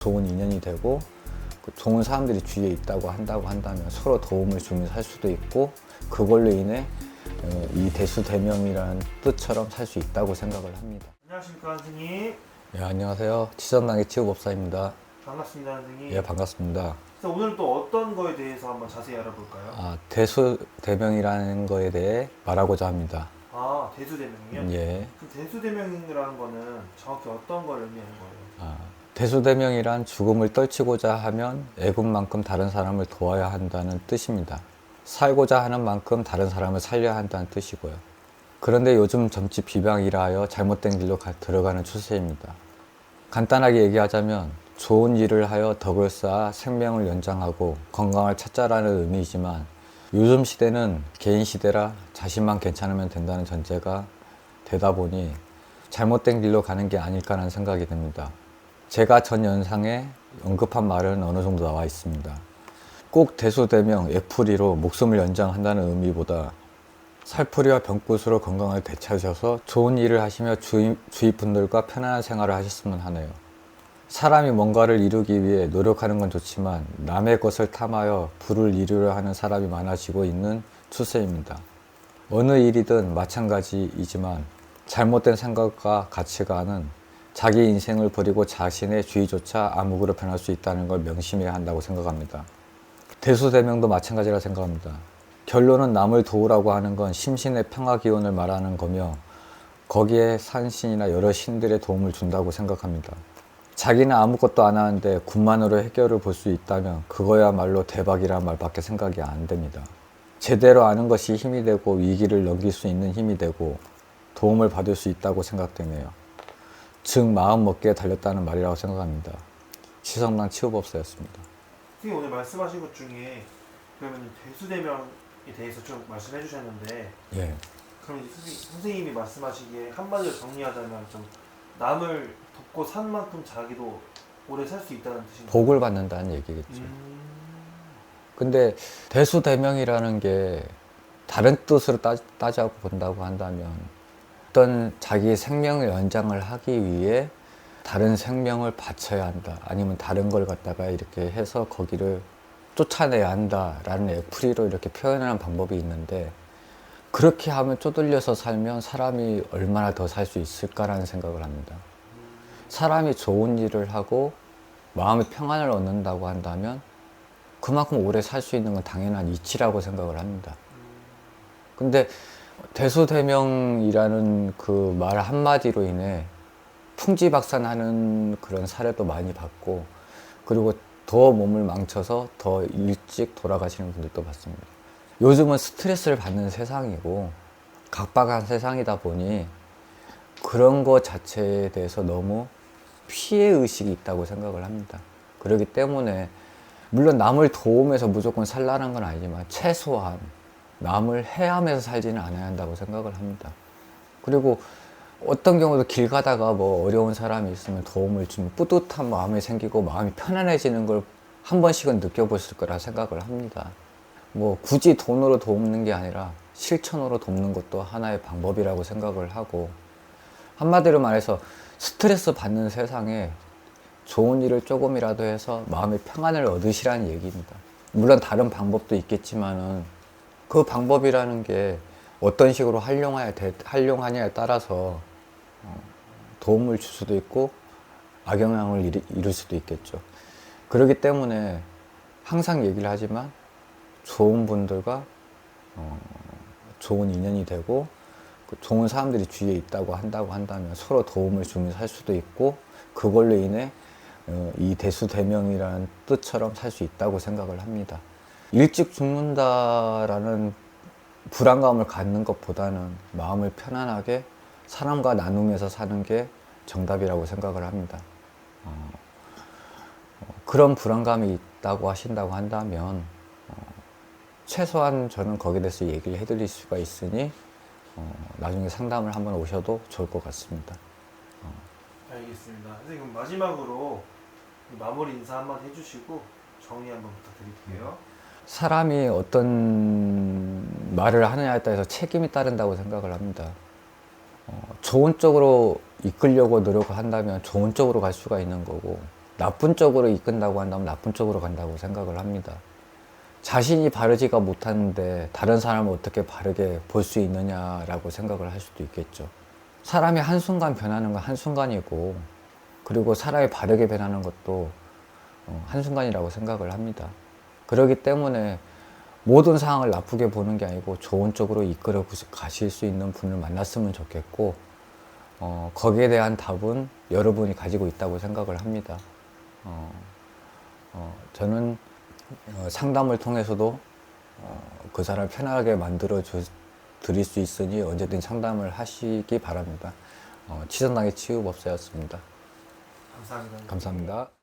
좋은 인연이 되고 좋은 사람들이 주위에 있다고 한다면 서로 도움을 주면서 살 수도 있고 그걸로 인해 이 대수대명이라는 뜻처럼 살 수 있다고 생각을 합니다. 안녕하십니까 선생님. 네, 안녕하세요. 지선당의 치유법사입니다. 반갑습니다 선생님. 예, 반갑습니다. 그래서 오늘 또 어떤 거에 대해서 한번 자세히 알아볼까요? 대수대명이라는 거에 대해 말하고자 합니다. 대수대명이요? 예. 그 대수대명이라는 거는 정확히 어떤 걸 의미하는 거예요? 대수대명이란 죽음을 떨치고자 하면 애군만큼 다른 사람을 도와야 한다는 뜻입니다. 살고자 하는 만큼 다른 사람을 살려야 한다는 뜻이고요. 그런데 요즘 점집 비방이라 하여 잘못된 길로 들어가는 추세입니다. 간단하게 얘기하자면 좋은 일을 하여 덕을 쌓아 생명을 연장하고 건강을 찾자라는 의미이지만 요즘 시대는 개인 시대라 자신만 괜찮으면 된다는 전제가 되다 보니 잘못된 길로 가는 게 아닐까라는 생각이 듭니다. 제가 전 영상에 언급한 말은 어느 정도 나와 있습니다. 꼭 대수대명, 애풀이로 목숨을 연장한다는 의미보다 살풀이와 병굿으로 건강을 되찾으셔서 좋은 일을 하시며 주위 분들과 편안한 생활을 하셨으면 하네요. 사람이 뭔가를 이루기 위해 노력하는 건 좋지만 남의 것을 탐하여 부를 이루려 하는 사람이 많아지고 있는 추세입니다. 어느 일이든 마찬가지이지만 잘못된 생각과 가치관은 자기 인생을 버리고 자신의 주의조차 암흑으로 변할 수 있다는 걸 명심해야 한다고 생각합니다. 대수대명도 마찬가지라 생각합니다. 결론은 남을 도우라고 하는 건 심신의 평화 기원을 말하는 거며 거기에 산신이나 여러 신들의 도움을 준다고 생각합니다. 자기는 아무것도 안 하는데 군만으로 해결을 볼 수 있다면 그거야말로 대박이란 말밖에 생각이 안 됩니다. 제대로 아는 것이 힘이 되고 위기를 넘길 수 있는 힘이 되고 도움을 받을 수 있다고 생각되네요. 즉 마음 먹기에 달렸다는 말이라고 생각합니다. 시성당 치유법사였습니다. 선생님 오늘 말씀하신 것 중에 그러면 대수대명에 대해서 좀 말씀해 주셨는데 예. 그럼 선생님이 말씀하시기에 한마디로 정리하자면 좀 남을 돕고 산 만큼 자기도 오래 살 수 있다는 뜻인가요? 복을 받는다는 얘기겠죠. 근데 대수대명이라는 게 다른 뜻으로 따져고 본다고 한다면 어떤 자기의 생명을 연장을 하기 위해 다른 생명을 바쳐야 한다. 아니면 다른 걸 갖다가 이렇게 해서 거기를 쫓아내야 한다라는 애풀이로 이렇게 표현하는 방법이 있는데 그렇게 하면 쪼들려서 살면 사람이 얼마나 더 살 수 있을까라는 생각을 합니다. 사람이 좋은 일을 하고 마음의 평안을 얻는다고 한다면 그만큼 오래 살 수 있는 건 당연한 이치라고 생각을 합니다. 근데 대수대명이라는 그 말 한마디로 인해 풍지박산하는 그런 사례도 많이 봤고 그리고 더 몸을 망쳐서 더 일찍 돌아가시는 분들도 봤습니다. 요즘은 스트레스를 받는 세상이고 각박한 세상이다 보니 그런 것 자체에 대해서 너무 피해의식이 있다고 생각을 합니다. 그렇기 때문에 물론 남을 도우면서 무조건 살라는 건 아니지만 최소한 남을 해하면서 살지는 않아야 한다고 생각을 합니다. 그리고 어떤 경우도 길 가다가 뭐 어려운 사람이 있으면 도움을 주면 뿌듯한 마음이 생기고 마음이 편안해지는 걸 한 번씩은 느껴보실 거라 생각을 합니다. 뭐 굳이 돈으로 돕는 게 아니라 실천으로 돕는 것도 하나의 방법이라고 생각을 하고 한마디로 말해서 스트레스 받는 세상에 좋은 일을 조금이라도 해서 마음의 평안을 얻으시라는 얘기입니다. 물론 다른 방법도 있겠지만은 그 방법이라는 게 어떤 식으로 활용하냐에 따라서 도움을 줄 수도 있고 악영향을 이룰 수도 있겠죠. 그렇기 때문에 항상 얘기를 하지만 좋은 분들과 좋은 인연이 되고 좋은 사람들이 주위에 있다고 한다면 서로 도움을 주면서 살 수도 있고 그걸로 인해 이 대수대명이라는 뜻처럼 살 수 있다고 생각을 합니다. 일찍 죽는다라는 불안감을 갖는 것보다는 마음을 편안하게 사람과 나누면서 사는 게 정답이라고 생각을 합니다. 그런 불안감이 있다고 하신다고 한다면 최소한 저는 거기에 대해서 얘기를 해드릴 수가 있으니 나중에 상담을 한번 오셔도 좋을 것 같습니다. 알겠습니다. 선생님 마지막으로 마무리 인사 한번 해주시고 정리 한번 부탁드릴게요. 사람이 어떤 말을 하느냐에 따라서 책임이 따른다고 생각을 합니다. 좋은 쪽으로 이끌려고 노력을 한다면 좋은 쪽으로 갈 수가 있는 거고 나쁜 쪽으로 이끈다고 한다면 나쁜 쪽으로 간다고 생각을 합니다. 자신이 바르지가 못하는데 다른 사람을 어떻게 바르게 볼 수 있느냐라고 생각을 할 수도 있겠죠. 사람이 한순간 변하는 건 한순간이고, 그리고 사람이 바르게 변하는 것도 한순간이라고 생각을 합니다. 그렇기 때문에 모든 상황을 나쁘게 보는 게 아니고 좋은 쪽으로 이끌어 가실 수 있는 분을 만났으면 좋겠고, 거기에 대한 답은 여러분이 가지고 있다고 생각을 합니다. 저는 상담을 통해서도 그 사람을 편하게 만들어 드릴 수 있으니 언제든 상담을 하시기 바랍니다. 치전당의 치유법사였습니다. 감사합니다. 감사합니다.